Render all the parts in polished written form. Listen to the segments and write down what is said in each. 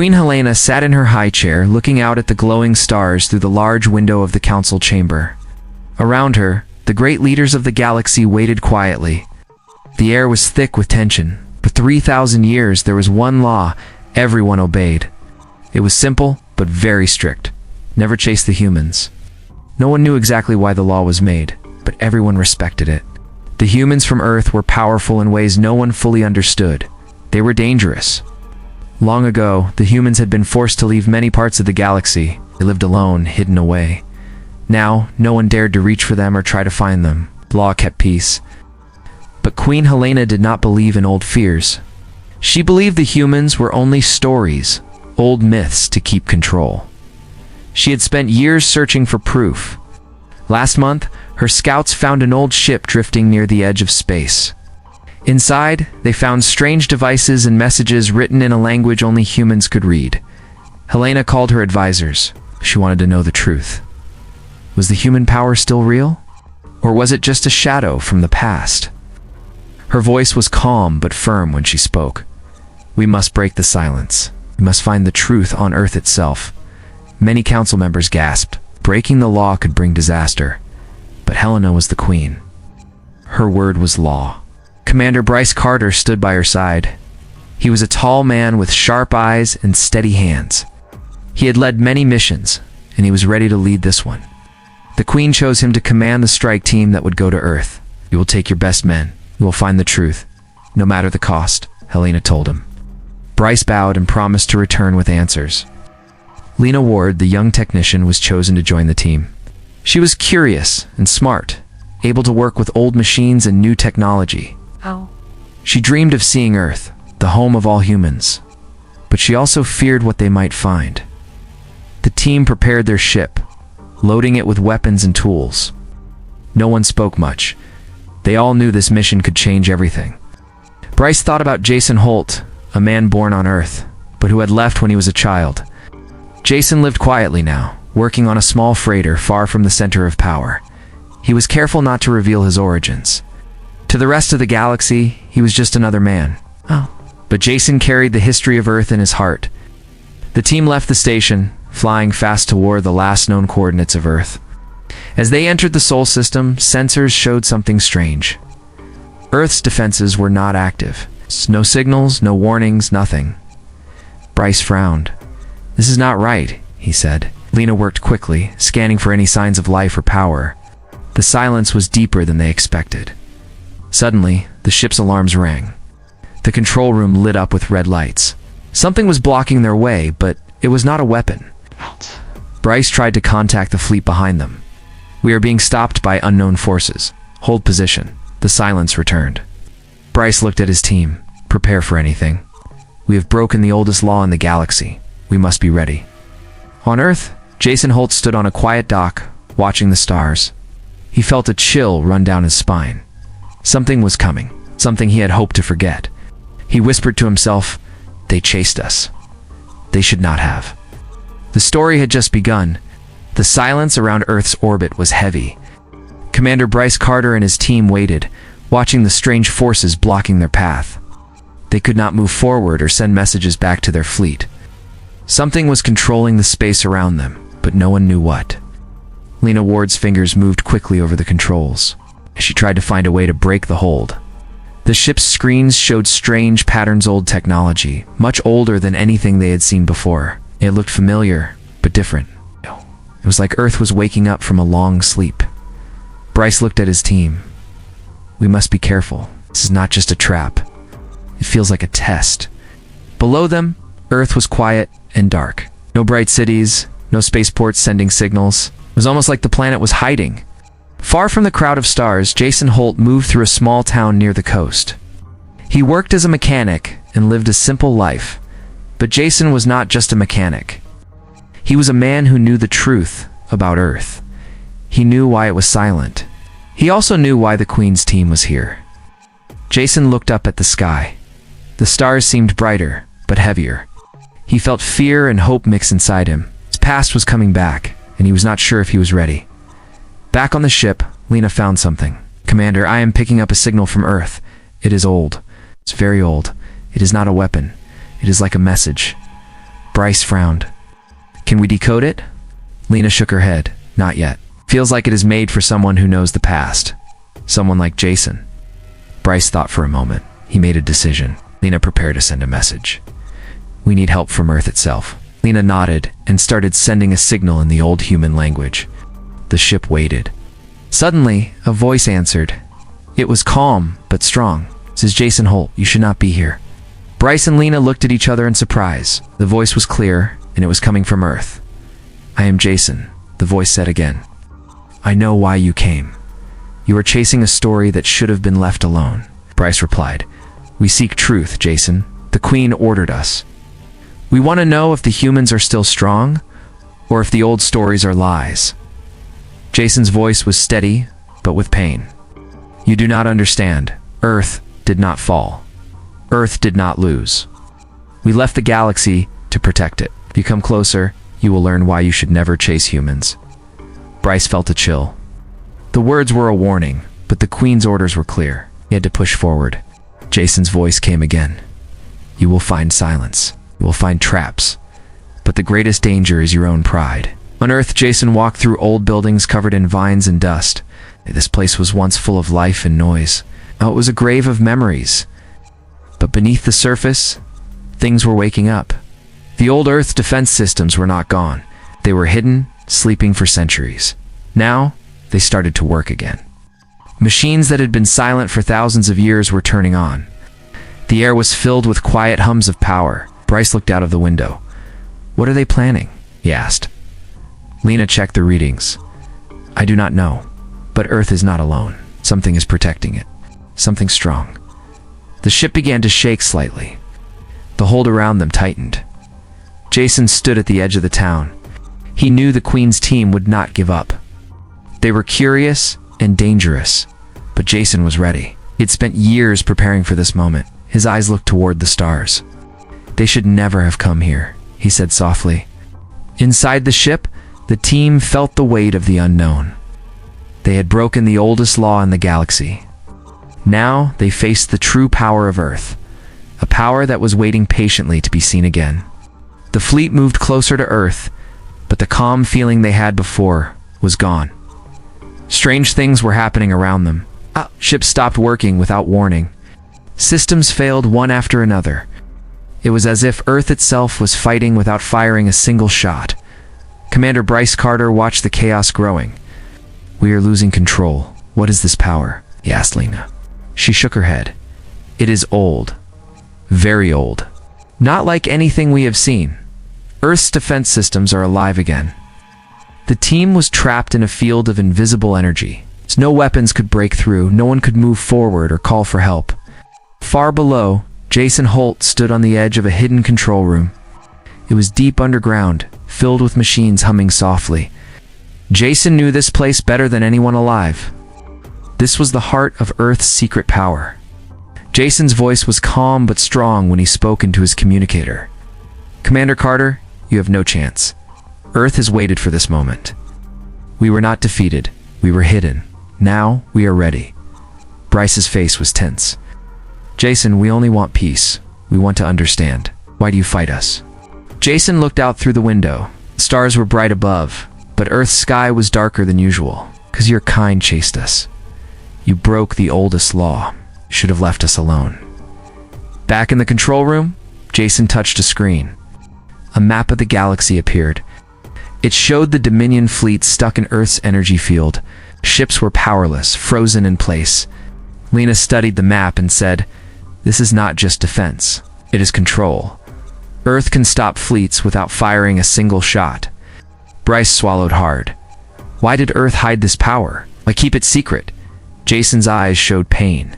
Queen Helena sat in her high chair, looking out at the glowing stars through the large window of the council chamber. Around her, the great leaders of the galaxy waited quietly. The air was thick with tension. For 3,000 years, there was one law everyone obeyed. It was simple, but very strict. Never chase the humans. No one knew exactly why the law was made, but everyone respected it. The humans from Earth were powerful in ways no one fully understood. They were dangerous. Long ago, the humans had been forced to leave many parts of the galaxy. They lived alone, hidden away. Now, no one dared to reach for them or try to find them. The law kept peace. But Queen Helena did not believe in old fears. She believed the humans were only stories, old myths to keep control. She had spent years searching for proof. Last month, her scouts found an old ship drifting near the edge of space. Inside, they found strange devices and messages written in a language only humans could read. Helena called her advisors. She wanted to know the truth. Was the human power still real? Or was it just a shadow from the past? Her voice was calm but firm when she spoke. We must break the silence. We must find the truth on Earth itself. Many council members gasped. Breaking the law could bring disaster. But Helena was the queen. Her word was law. Commander Bryce Carter stood by her side. He was a tall man with sharp eyes and steady hands. He had led many missions, and he was ready to lead this one. The Queen chose him to command the strike team that would go to Earth. You will take your best men. You will find the truth, no matter the cost, Helena told him. Bryce bowed and promised to return with answers. Lena Ward, the young technician, was chosen to join the team. She was curious and smart, able to work with old machines and new technology. She dreamed of seeing Earth, the home of all humans. But she also feared what they might find. The team prepared their ship, loading it with weapons and tools. No one spoke much. They all knew this mission could change everything. Bryce thought about Jason Holt, a man born on Earth, but who had left when he was a child. Jason lived quietly now, working on a small freighter far from the center of power. He was careful not to reveal his origins. To the rest of the galaxy, he was just another man. But Jason carried the history of Earth in his heart. The team left the station, flying fast toward the last known coordinates of Earth. As they entered the Sol system, sensors showed something strange. Earth's defenses were not active. No signals, no warnings, nothing. Bryce frowned. This is not right, he said. Lena worked quickly, scanning for any signs of life or power. The silence was deeper than they expected. Suddenly, the ship's alarms rang. The control room lit up with red lights. Something was blocking their way, but it was not a weapon. Bryce tried to contact the fleet behind them. We are being stopped by unknown forces. Hold position. The silence returned. Bryce looked at his team. Prepare for anything. We have broken the oldest law in the galaxy. We must be ready. On Earth, Jason Holt stood on a quiet dock, watching the stars. He felt a chill run down his spine. Something was coming, something he had hoped to forget. He whispered to himself, "They chased us. They should not have." The story had just begun. The silence around Earth's orbit was heavy. Commander Bryce Carter and his team waited, watching the strange forces blocking their path. They could not move forward or send messages back to their fleet. Something was controlling the space around them, but no one knew what. Lena Ward's fingers moved quickly over the controls. She tried to find a way to break the hold. The ship's screens showed strange patterns, old technology, much older than anything they had seen before. It looked familiar, but different. It was like Earth was waking up from a long sleep. Bryce looked at his team. We must be careful. This is not just a trap. It feels like a test. Below them, Earth was quiet and dark. No bright cities, no spaceports sending signals. It was almost like the planet was hiding. Far from the crowd of stars, Jason Holt moved through a small town near the coast. He worked as a mechanic and lived a simple life. But Jason was not just a mechanic. He was a man who knew the truth about Earth. He knew why it was silent. He also knew why the Queen's team was here. Jason looked up at the sky. The stars seemed brighter, but heavier. He felt fear and hope mix inside him. His past was coming back, and he was not sure if he was ready. Back on the ship, Lena found something. "Commander, I am picking up a signal from Earth. It is old. It's very old. It is not a weapon. It is like a message. Bryce frowned. Can we decode it? Lena shook her head. Not yet. Feels like it is made for someone who knows the past. Someone like Jason. Bryce thought for a moment. He made a decision. Lena prepared to send a message. We need help from Earth itself. Lena nodded and started sending a signal in the old human language. The ship waited. Suddenly, a voice answered. It was calm, but strong. This is Jason Holt. You should not be here. Bryce and Lena looked at each other in surprise. The voice was clear, and it was coming from Earth. I am Jason, the voice said again. I know why you came. You are chasing a story that should have been left alone. Bryce replied. We seek truth, Jason. The Queen ordered us. We want to know if the humans are still strong, or if the old stories are lies. Jason's voice was steady, but with pain. You do not understand. Earth did not fall. Earth did not lose. We left the galaxy to protect it. If you come closer, you will learn why you should never chase humans. Bryce felt a chill. The words were a warning, but the Queen's orders were clear. He had to push forward. Jason's voice came again. You will find silence. You will find traps. But the greatest danger is your own pride. On Earth, Jason walked through old buildings covered in vines and dust. This place was once full of life and noise. Now it was a grave of memories. But beneath the surface, things were waking up. The old Earth defense systems were not gone. They were hidden, sleeping for centuries. Now, they started to work again. Machines that had been silent for thousands of years were turning on. The air was filled with quiet hums of power. Bryce looked out of the window. What are they planning? He asked. Lena checked the readings. I do not know, but Earth is not alone. Something is protecting it. Something strong. The ship began to shake slightly. The hold around them tightened. Jason stood at the edge of the town. He knew the Queen's team would not give up. They were curious and dangerous, but Jason was ready. He'd spent years preparing for this moment. His eyes looked toward the stars. They should never have come here, he said softly. Inside the ship, the team felt the weight of the unknown. They had broken the oldest law in the galaxy. Now they faced the true power of Earth, a power that was waiting patiently to be seen again. The fleet moved closer to Earth, but the calm feeling they had before was gone. Strange things were happening around them. Ships stopped working without warning. Systems failed one after another. It was as if Earth itself was fighting without firing a single shot. Commander Bryce Carter watched the chaos growing. We are losing control. What is this power? He asked Lena. She shook her head. It is old. Very old. Not like anything we have seen. Earth's defense systems are alive again. The team was trapped in a field of invisible energy. No weapons could break through, no one could move forward or call for help. Far below, Jason Holt stood on the edge of a hidden control room. It was deep underground, filled with machines humming softly. Jason knew this place better than anyone alive. This was the heart of Earth's secret power. Jason's voice was calm but strong when he spoke into his communicator. Commander Carter, you have no chance. Earth has waited for this moment. We were not defeated. We were hidden. Now we are ready. Bryce's face was tense. Jason, we only want peace. We want to understand. Why do you fight us? Jason looked out through the window. Stars were bright above, but Earth's sky was darker than usual. 'Cause your kind chased us. You broke the oldest law. You should have left us alone. Back in the control room, Jason touched a screen. A map of the galaxy appeared. It showed the Dominion fleet stuck in Earth's energy field. Ships were powerless, frozen in place. Lena studied the map and said, "This is not just defense. It is control. Earth can stop fleets without firing a single shot." Bryce swallowed hard. Why did Earth hide this power? Why keep it secret? Jason's eyes showed pain.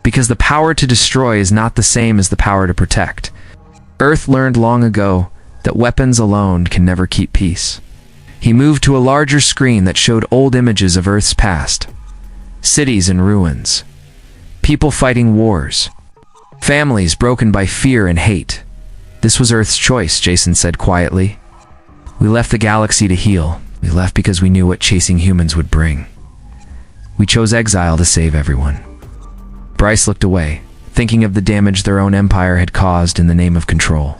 Because the power to destroy is not the same as the power to protect. Earth learned long ago that weapons alone can never keep peace. He moved to a larger screen that showed old images of Earth's past. Cities in ruins. People fighting wars. Families broken by fear and hate. This was Earth's choice, Jason said quietly. We left the galaxy to heal. We left because we knew what chasing humans would bring. We chose exile to save everyone. Bryce looked away, thinking of the damage their own empire had caused in the name of control.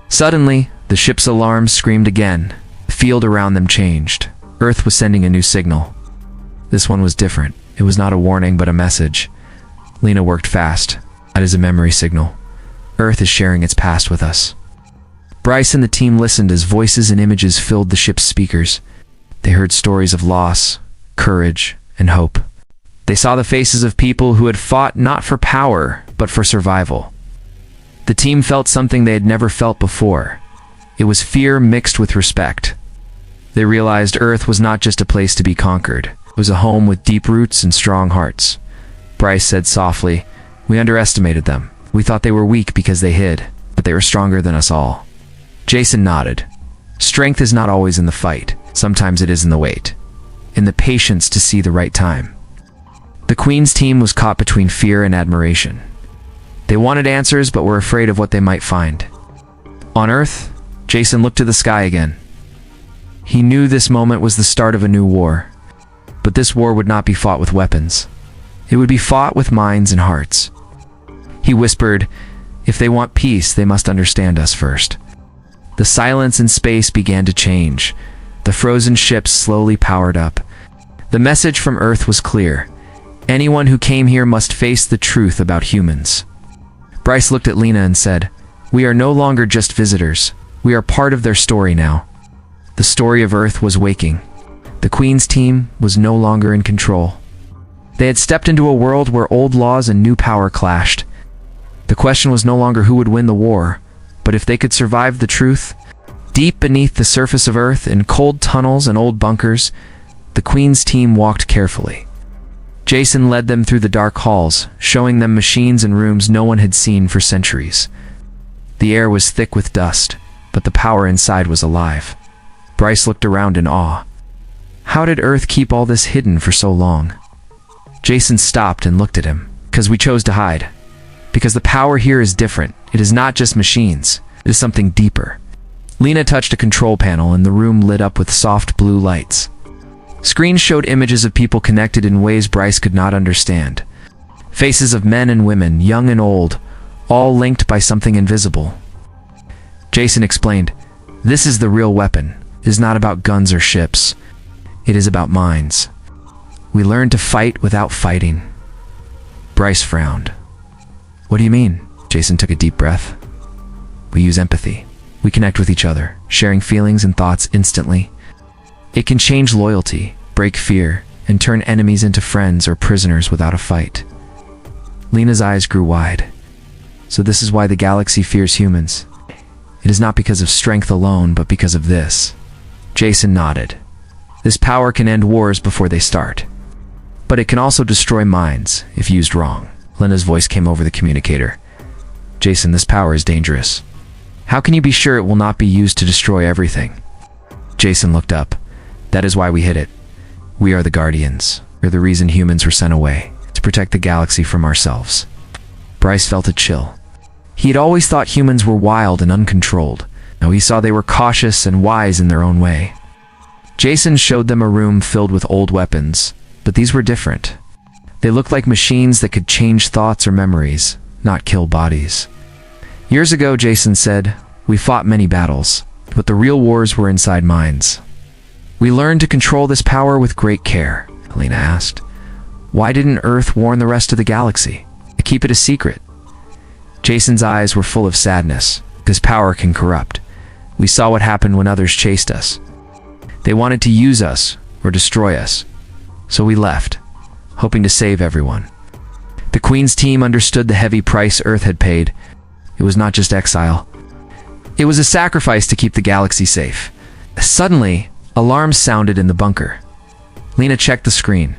Suddenly, The ship's alarm screamed again. The field around them changed. Earth was sending a new signal. This one was different. It was not a warning, but a message. Lena worked fast. That is a memory signal. Earth is sharing its past with us. Bryce and the team listened as voices and images filled the ship's speakers. They heard stories of loss, courage, and hope. They saw the faces of people who had fought not for power, but for survival. The team felt something they had never felt before. It was fear mixed with respect. They realized Earth was not just a place to be conquered. It was a home with deep roots and strong hearts. Bryce said softly, "We underestimated them. We thought they were weak because they hid, but they were stronger than us all." Jason nodded. Strength is not always in the fight. Sometimes it is in the wait, in the patience to see the right time. The Queen's team was caught between fear and admiration. They wanted answers, but were afraid of what they might find. On Earth, Jason looked to the sky again. He knew this moment was the start of a new war, but this war would not be fought with weapons. It would be fought with minds and hearts. He whispered, "If they want peace, they must understand us first." The silence in space began to change. The frozen ships slowly powered up. The message from Earth was clear. Anyone who came here must face the truth about humans. Bryce looked at Lena and said, "We are no longer just visitors. We are part of their story now." The story of Earth was waking. The Queen's team was no longer in control. They had stepped into a world where old laws and new power clashed. The question was no longer who would win the war, but if they could survive the truth. Deep beneath the surface of Earth, in cold tunnels and old bunkers, the Queen's team walked carefully. Jason led them through the dark halls, showing them machines and rooms no one had seen for centuries. The air was thick with dust, but the power inside was alive. Bryce looked around in awe. How did Earth keep all this hidden for so long? Jason stopped and looked at him. "Because we chose to hide. Because the power here is different. It is not just machines. It is something deeper." Lena touched a control panel and the room lit up with soft blue lights. Screens showed images of people connected in ways Bryce could not understand. Faces of men and women, young and old, all linked by something invisible. Jason explained, "This is the real weapon. It is not about guns or ships. It is about minds. We learn to fight without fighting." Bryce frowned. "What do you mean?" Jason took a deep breath. "We use empathy. We connect with each other, sharing feelings and thoughts instantly. It can change loyalty, break fear, and turn enemies into friends or prisoners without a fight." Lena's eyes grew wide. "So this is why the galaxy fears humans. It is not because of strength alone, but because of this." Jason nodded. "This power can end wars before they start. But it can also destroy minds, if used wrong." Lena's voice came over the communicator. "Jason, this power is dangerous. How can you be sure it will not be used to destroy everything?" Jason looked up. "That is why we hid it. We are the Guardians. We're the reason humans were sent away, to protect the galaxy from ourselves." Bryce felt a chill. He had always thought humans were wild and uncontrolled. Now he saw they were cautious and wise in their own way. Jason showed them a room filled with old weapons, but these were different. They looked like machines that could change thoughts or memories, not kill bodies. Years ago, Jason said, "We fought many battles, but the real wars were inside minds." "We learned to control this power with great care," Helena asked. "Why didn't Earth warn the rest of the galaxy? Keep it a secret?" Jason's eyes were full of sadness. "This power can corrupt. We saw what happened when others chased us. They wanted to use us or destroy us. So we left, hoping to save everyone." The Queen's team understood the heavy price Earth had paid. It was not just exile. It was a sacrifice to keep the galaxy safe. Suddenly, alarms sounded in the bunker. Lena checked the screen.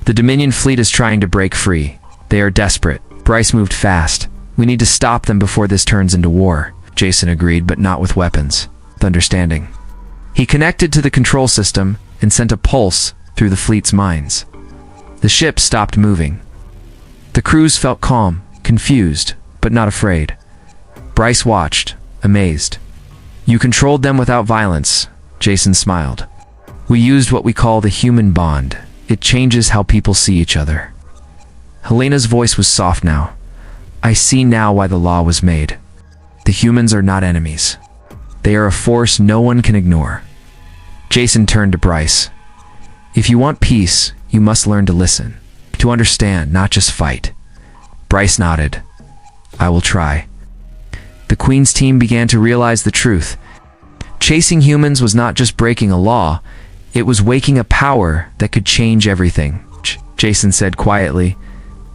"The Dominion fleet is trying to break free. They are desperate." Bryce moved fast. "We need to stop them before this turns into war." Jason agreed, but not with weapons. With understanding. He connected to the control system and sent a pulse through the fleet's minds. The ship stopped moving. The crews felt calm, confused, but not afraid. Bryce watched, amazed. "You controlled them without violence," Jason smiled. "We used what we call the human bond. It changes how people see each other." Helena's voice was soft now. "I see now why the law was made. The humans are not enemies. They are a force no one can ignore. Jason turned to Bryce. If you want peace, you must learn to listen. To understand, not just fight. Bryce nodded. I will try. The Queen's team began to realize the truth. Chasing humans was not just breaking a law, it was waking a power that could change everything. Jason said quietly,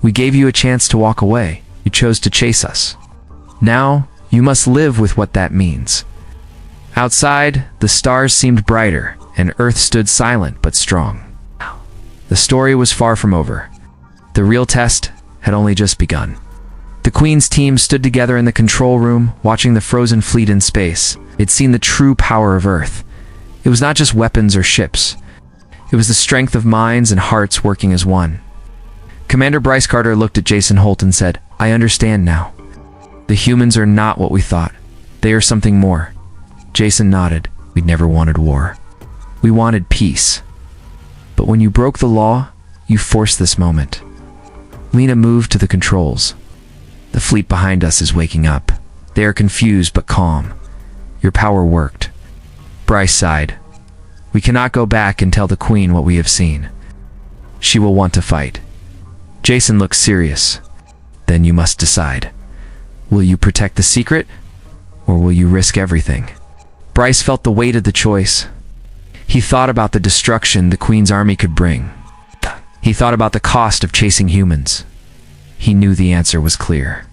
we gave you a chance to walk away. You chose to chase us. Now, you must live with what that means. Outside, the stars seemed brighter, and Earth stood silent but strong. The story was far from over. The real test had only just begun. The Queen's team stood together in the control room, watching the frozen fleet in space. They'd seen the true power of Earth. It was not just weapons or ships. It was the strength of minds and hearts working as one. Commander Bryce Carter looked at Jason Holt and said, I understand now. The humans are not what we thought. They are something more. Jason nodded. We'd never wanted war. We wanted peace. But when you broke the law, you forced this moment. Lena moved to the controls. The fleet behind us is waking up. They are confused but calm. Your power worked. Bryce sighed. We cannot go back and tell the Queen what we have seen. She will want to fight. Jason looked serious. Then you must decide. Will you protect the secret, or will you risk everything? Bryce felt the weight of the choice. He thought about the destruction the Queen's army could bring. He thought about the cost of chasing humans. He knew the answer was clear.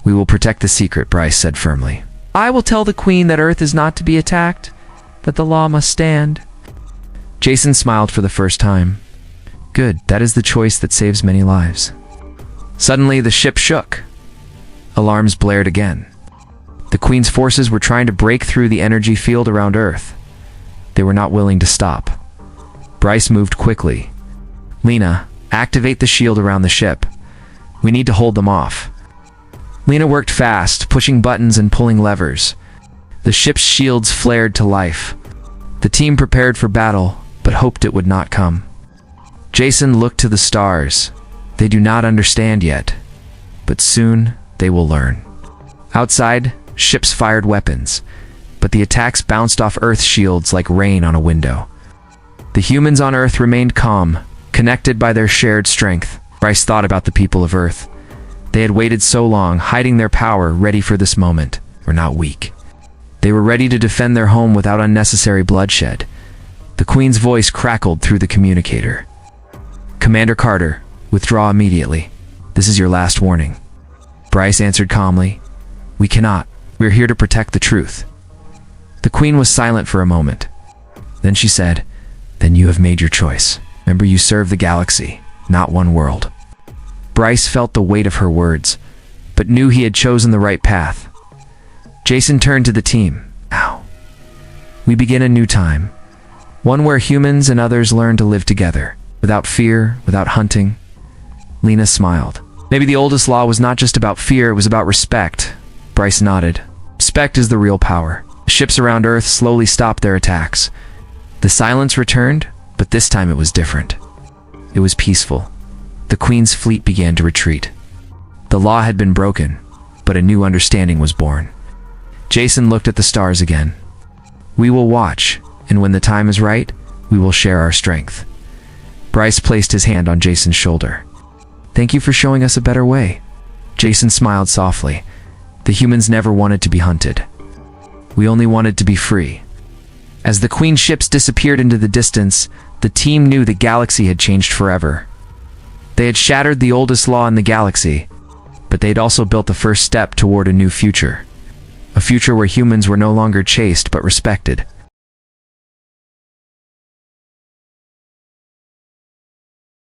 We will protect the secret, Bryce said firmly. I will tell the Queen that Earth is not to be attacked, that the law must stand. Jason smiled for the first time. Good, that is the choice that saves many lives. Suddenly, the ship shook. Alarms blared again. The Queen's forces were trying to break through the energy field around Earth. They were not willing to stop. Bryce moved quickly. Lena, activate the shield around the ship. We need to hold them off. Lena worked fast, pushing buttons and pulling levers. The ship's shields flared to life. The team prepared for battle, but hoped it would not come. Jason looked to the stars. They do not understand yet, but soon they will learn. Outside, ships fired weapons, but the attacks bounced off Earth's shields like rain on a window. The humans on Earth remained calm, connected by their shared strength. Bryce thought about the people of Earth. They had waited so long, hiding their power, ready for this moment, were not weak. They were ready to defend their home without unnecessary bloodshed. The Queen's voice crackled through the communicator. Commander Carter, withdraw immediately. This is your last warning. Bryce answered calmly. We cannot. We are here to protect the truth. The Queen was silent for a moment. Then she said, Then you have made your choice. Remember, you serve the galaxy, not one world. Bryce felt the weight of her words, but knew he had chosen the right path. Jason turned to the team. Now, we begin a new time. One where humans and others learn to live together, without fear, without hunting. Lena smiled. Maybe the oldest law was not just about fear, it was about respect. Bryce nodded. Respect is the real power. Ships around Earth slowly stopped their attacks. The silence returned, but this time it was different. It was peaceful. The Queen's fleet began to retreat. The law had been broken, but a new understanding was born. Jason looked at the stars again. We will watch, and when the time is right, we will share our strength. Bryce placed his hand on Jason's shoulder. Thank you for showing us a better way. Jason smiled softly. The humans never wanted to be hunted. We only wanted to be free. As the Queen's ships disappeared into the distance, the team knew the galaxy had changed forever. They had shattered the oldest law in the galaxy, but they had also built the first step toward a new future. A future where humans were no longer chased but respected.